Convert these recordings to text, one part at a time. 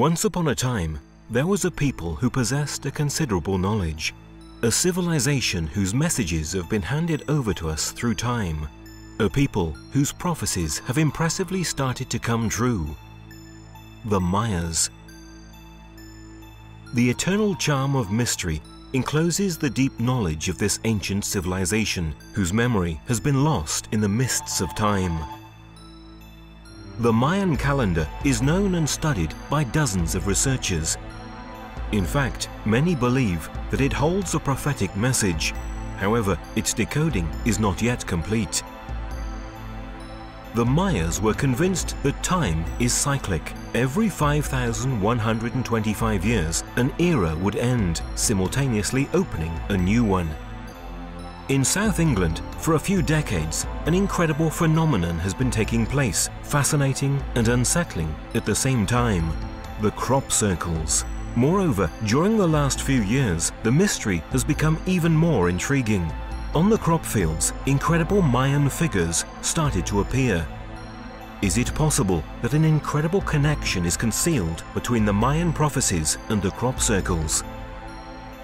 Once upon a time, there was a people who possessed a considerable knowledge, a civilization whose messages have been handed over to us through time, a people whose prophecies have impressively started to come true. The Mayas. The eternal charm of mystery encloses the deep knowledge of this ancient civilization, whose memory has been lost in the mists of time. The Mayan calendar is known and studied by dozens of researchers. In fact, many believe that it holds a prophetic message. However, its decoding is not yet complete. The Mayas were convinced that time is cyclic. Every 5,125 years, an era would end, simultaneously opening a new one. In South England, for a few decades, an incredible phenomenon has been taking place, fascinating and unsettling at the same time: the crop circles. Moreover, during the last few years, the mystery has become even more intriguing. On the crop fields, incredible Mayan figures started to appear. Is it possible that an incredible connection is concealed between the Mayan prophecies and the crop circles?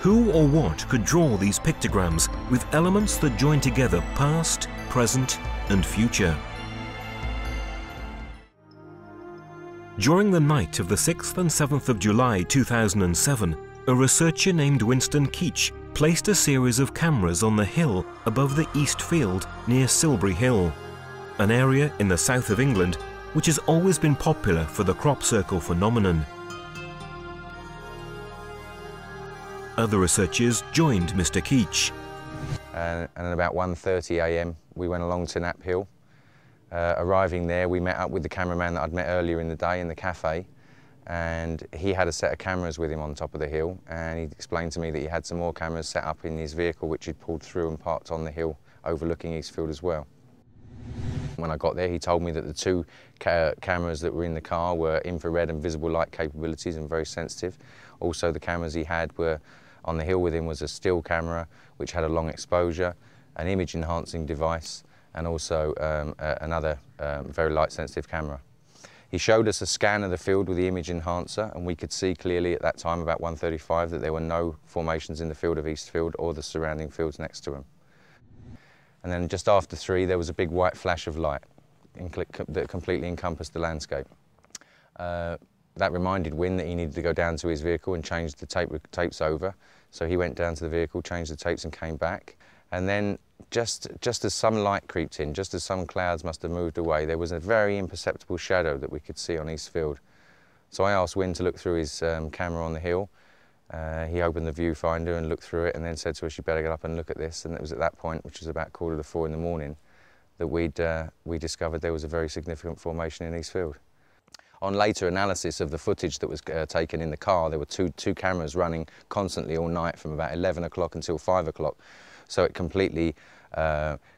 Who or what could draw these pictograms with elements that join together past, present, and future? During the night of the 6th and 7th of July 2007, a researcher named Winston Keach placed a series of cameras on the hill above the East Field near Silbury Hill, an area in the south of England which has always been popular for the crop circle phenomenon. Other researchers joined Mr. Keach. And at about 1:30 a.m. we went along to Knapp Hill. Arriving there, we met up with the cameraman that I'd met earlier in the day in the cafe, and he had a set of cameras with him on top of the hill, and he explained to me that he had some more cameras set up in his vehicle which he'd pulled through and parked on the hill overlooking Eastfield as well. When I got there, he told me that the two cameras that were in the car were infrared and visible light capabilities and very sensitive. Also, the cameras he had were on the hill with him was a still camera which had a long exposure, an image enhancing device, and also another very light sensitive camera. He showed us a scan of the field with the image enhancer, and we could see clearly at that time, about 1:35, that there were no formations in the field of Eastfield or the surrounding fields next to him. And then just after 3, there was a big white flash of light that completely encompassed the landscape. That reminded Wynne that he needed to go down to his vehicle and change the tapes over. So he went down to the vehicle, changed the tapes and came back. And then just as some light creeped in, just as some clouds must have moved away, there was a very imperceptible shadow that we could see on Eastfield. So I asked Wynne to look through his camera on the hill. He opened the viewfinder and looked through it and then said to us, "You better get up and look at this." And it was at that point, which was about 3:45 in the morning, that we discovered there was a very significant formation in Eastfield. On later analysis of the footage that was taken in the car, there were two cameras running constantly all night from about 11 o'clock until 5 o'clock. So it completely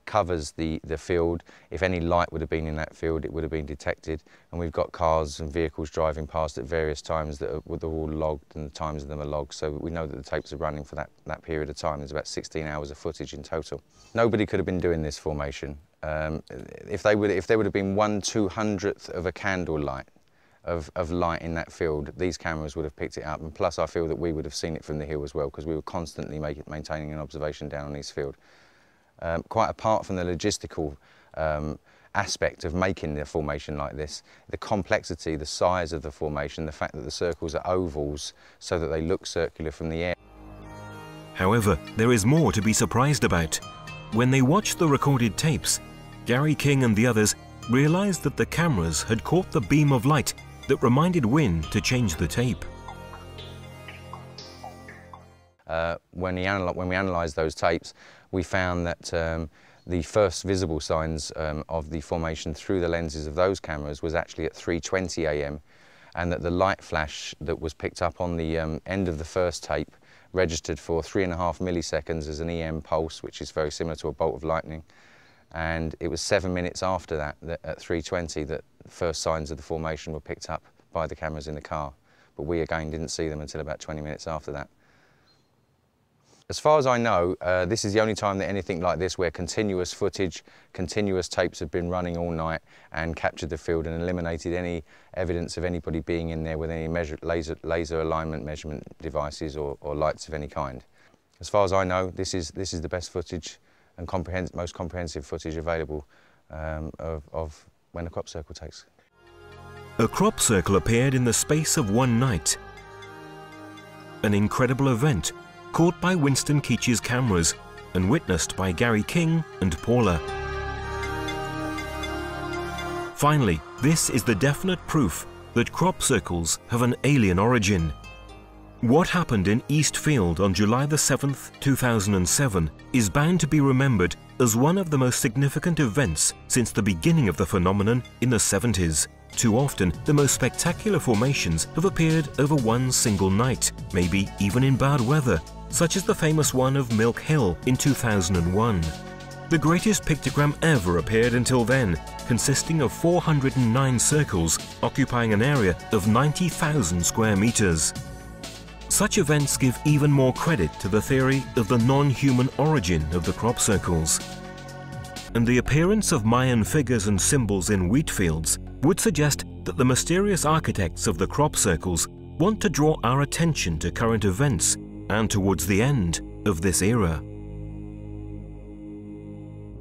covers the field. If any light would have been in that field, it would have been detected. And we've got cars and vehicles driving past at various times that are all logged, and the times of them are logged. So we know that the tapes are running for that period of time. There's about 16 hours of footage in total. Nobody could have been doing this formation. If there would have been 1/200th of a candle light of light in that field, these cameras would have picked it up, and plus I feel that we would have seen it from the hill as well, because we were constantly maintaining an observation down on Eastfield. Quite apart from the logistical aspect of making the formation like this, the complexity, the size of the formation, the fact that the circles are ovals so that they look circular from the air. However, there is more to be surprised about. When they watched the recorded tapes, Gary King and the others realized that the cameras had caught the beam of light that reminded Wynne to change the tape. When we analysed those tapes, we found that the first visible signs of the formation through the lenses of those cameras was actually at 3:20 a.m, and that the light flash that was picked up on the end of the first tape registered for 3.5 milliseconds as an EM pulse, which is very similar to a bolt of lightning. And it was 7 minutes after that, at 3:20, that first signs of the formation were picked up by the cameras in the car. But we again didn't see them until about 20 minutes after that. As far as I know, this is the only time that anything like this, where continuous footage, continuous tapes have been running all night and captured the field and eliminated any evidence of anybody being in there with any laser alignment measurement devices or lights of any kind. As far as I know, this is the best footage and most comprehensive footage available of when a crop circle takes. A crop circle appeared in the space of one night. An incredible event caught by Winston Keach's cameras and witnessed by Gary King and Paula. Finally, this is the definite proof that crop circles have an alien origin. What happened in Eastfield on July the 7th, 2007 is bound to be remembered as one of the most significant events since the beginning of the phenomenon in the 70s. Too often, the most spectacular formations have appeared over one single night, maybe even in bad weather, such as the famous one of Milk Hill in 2001. The greatest pictogram ever appeared until then, consisting of 409 circles occupying an area of 90,000 square meters. Such events give even more credit to the theory of the non-human origin of the crop circles. And the appearance of Mayan figures and symbols in wheat fields would suggest that the mysterious architects of the crop circles want to draw our attention to current events and towards the end of this era.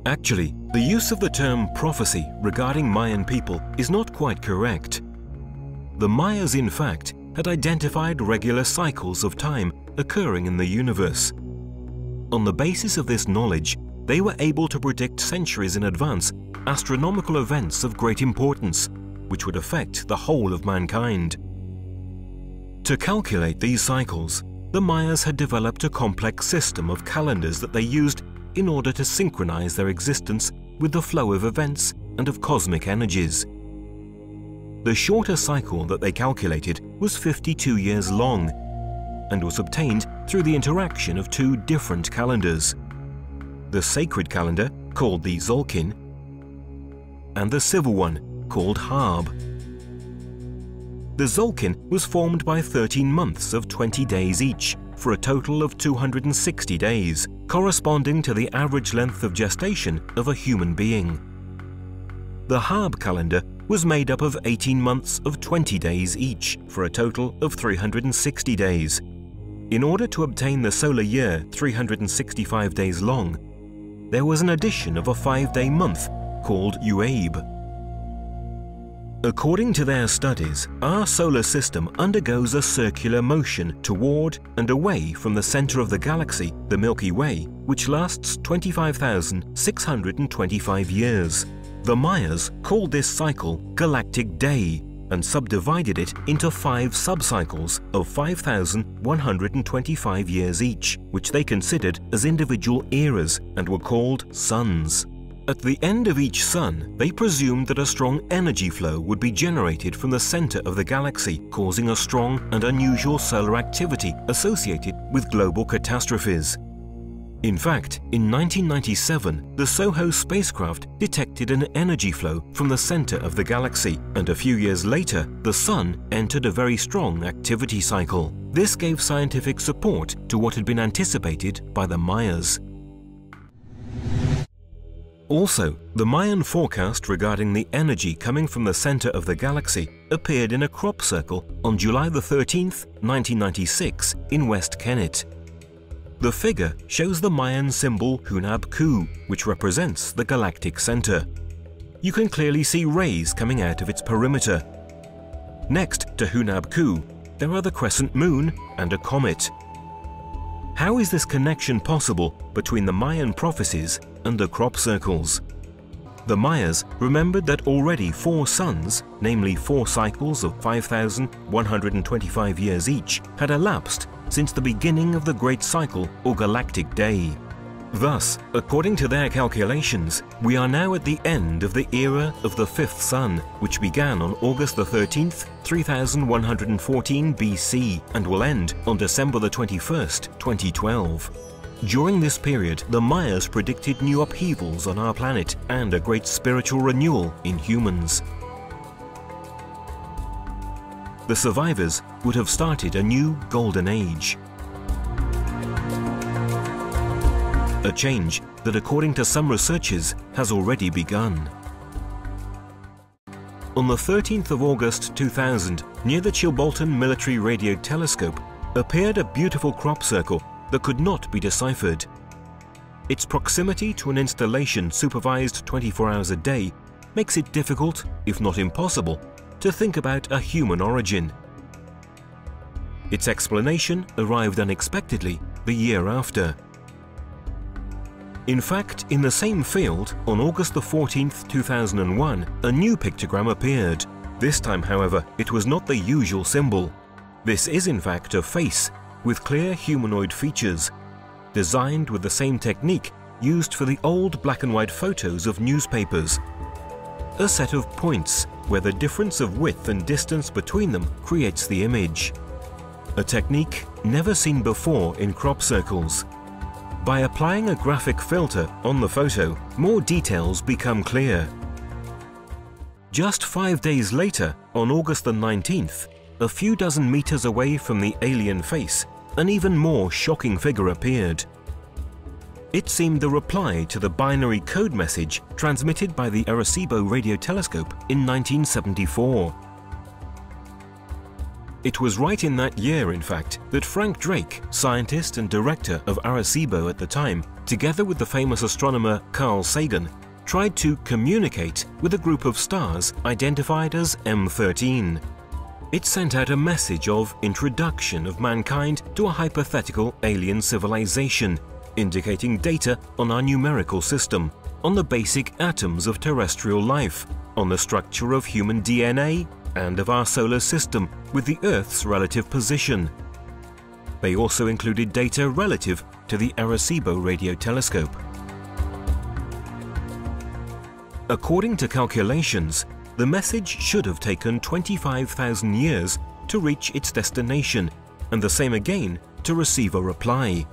Actually, the use of the term prophecy regarding Mayan people is not quite correct. The Mayas, in fact, had identified regular cycles of time occurring in the universe. On the basis of this knowledge, they were able to predict centuries in advance astronomical events of great importance, which would affect the whole of mankind. To calculate these cycles, the Mayas had developed a complex system of calendars that they used in order to synchronize their existence with the flow of events and of cosmic energies. The shorter cycle that they calculated was 52 years long and was obtained through the interaction of two different calendars: the sacred calendar, called the Zolkin, and the civil one, called Harb. The Zolkin was formed by 13 months of 20 days each, for a total of 260 days, corresponding to the average length of gestation of a human being. The Harb calendar was made up of 18 months of 20 days each, for a total of 360 days. In order to obtain the solar year 365 days long, there was an addition of a 5-day month called Uabe. According to their studies, our solar system undergoes a circular motion toward and away from the center of the galaxy, the Milky Way, which lasts 25,625 years. The Mayas called this cycle Galactic Day and subdivided it into 5 subcycles of 5,125 years each, which they considered as individual eras and were called suns. At the end of each sun, they presumed that a strong energy flow would be generated from the center of the galaxy, causing a strong and unusual solar activity associated with global catastrophes. In fact, in 1997, the SOHO spacecraft detected an energy flow from the center of the galaxy, and a few years later, the Sun entered a very strong activity cycle. This gave scientific support to what had been anticipated by the Mayas. Also, the Mayan forecast regarding the energy coming from the center of the galaxy appeared in a crop circle on July the 13th, 1996 in West Kennet. The figure shows the Mayan symbol Hunab Ku, which represents the galactic center. You can clearly see rays coming out of its perimeter. Next to Hunab Ku, there are the crescent moon and a comet. How is this connection possible between the Mayan prophecies and the crop circles? The Mayas remembered that already 4 suns, namely 4 cycles of 5,125 years each, had elapsed since the beginning of the Great Cycle or Galactic Day. Thus, according to their calculations, we are now at the end of the era of the 5th sun, which began on August the 13th, 3114 BC and will end on December the 21st, 2012. During this period, the Mayas predicted new upheavals on our planet and a great spiritual renewal in humans. The survivors would have started a new golden age. a change that, according to some researchers, has already begun. On the 13th of August 2000, near the Chilbolton Military Radio Telescope, appeared a beautiful crop circle that could not be deciphered. Its proximity to an installation supervised 24 hours a day makes it difficult, if not impossible, to think about a human origin. Its explanation arrived unexpectedly the year after. In fact, in the same field, on August 14, 2001, a new pictogram appeared. This time, however, it was not the usual symbol. This is in fact a face with clear humanoid features, designed with the same technique used for the old black and white photos of newspapers. A set of points where the difference of width and distance between them creates the image. A technique never seen before in crop circles. By applying a graphic filter on the photo, more details become clear. Just 5 days later, on August the 19th, a few dozen meters away from the alien face, an even more shocking figure appeared. It seemed the reply to the binary code message transmitted by the Arecibo radio telescope in 1974. It was right in that year, in fact, that Frank Drake, scientist and director of Arecibo at the time, together with the famous astronomer Carl Sagan, tried to communicate with a group of stars identified as M13. It sent out a message of introduction of mankind to a hypothetical alien civilization, indicating data on our numerical system, on the basic atoms of terrestrial life, on the structure of human DNA, and of our solar system with the Earth's relative position. They also included data relative to the Arecibo radio telescope. According to calculations, the message should have taken 25,000 years to reach its destination, and the same again to receive a reply.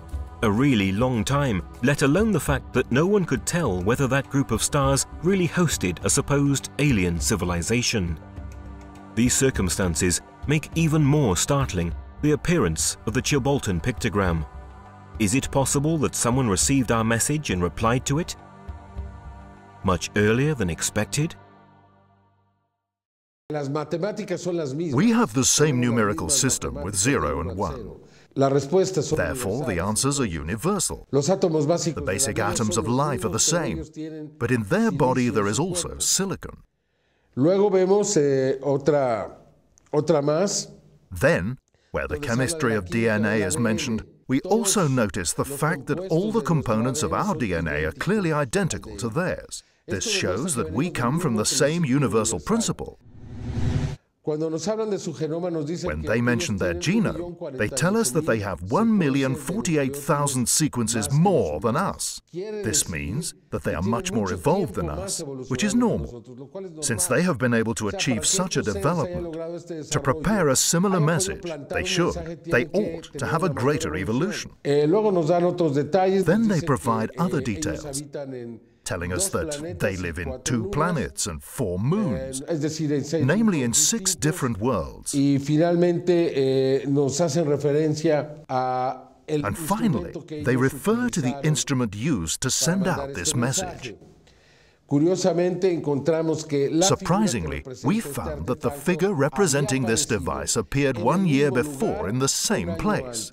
A really long time, let alone the fact that no one could tell whether that group of stars really hosted a supposed alien civilization. These circumstances make even more startling the appearance of the Chilbolton pictogram. Is it possible that someone received our message and replied to it much earlier than expected? We have the same numerical system with 0 and 1. Therefore, the answers are universal. The basic atoms of life are the same, but in their body there is also silicon. Then, where the chemistry of DNA is mentioned, we also notice the fact that all the components of our DNA are clearly identical to theirs. This shows that we come from the same universal principle. When they mention their genome, they tell us that they have 1,048,000 sequences more than us. This means that they are much more evolved than us, which is normal, since they have been able to achieve such a development. To prepare a similar message, they ought to have a greater evolution. Then they provide other details, telling us that they live in 2 planets and 4 moons, namely in 6 different worlds. And finally, they refer to the instrument used to send out this message. Surprisingly, we found that the figure representing this device appeared 1 year before in the same place.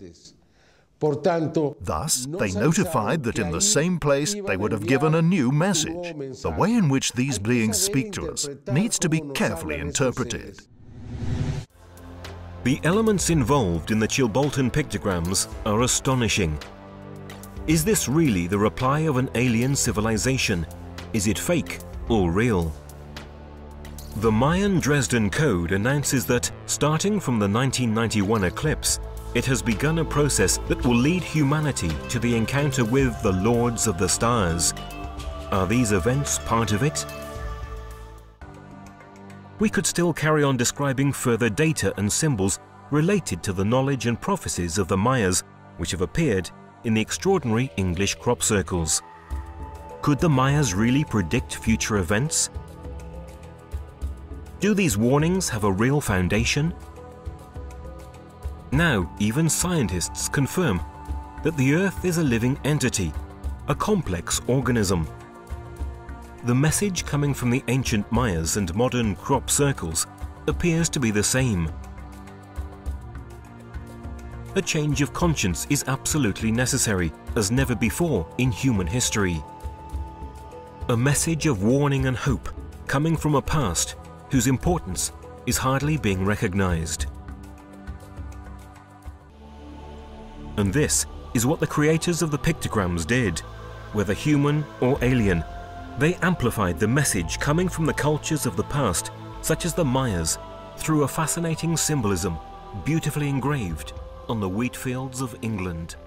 Thus, they notified that in the same place they would have given a new message. The way in which these beings speak to us needs to be carefully interpreted. The elements involved in the Chilbolton pictograms are astonishing. Is this really the reply of an alien civilization? Is it fake or real? The Mayan Dresden Code announces that, starting from the 1991 eclipse, it has begun a process that will lead humanity to the encounter with the Lords of the Stars. Are these events part of it? We could still carry on describing further data and symbols related to the knowledge and prophecies of the Mayas, which have appeared in the extraordinary English crop circles. Could the Mayas really predict future events? Do these warnings have a real foundation? Now, even scientists confirm that the Earth is a living entity, a complex organism. The message coming from the ancient Mayas and modern crop circles appears to be the same. A change of conscience is absolutely necessary, as never before in human history. A message of warning and hope coming from a past whose importance is hardly being recognized. And this is what the creators of the pictograms did. Whether human or alien, they amplified the message coming from the cultures of the past, such as the Mayas, through a fascinating symbolism beautifully engraved on the wheat fields of England.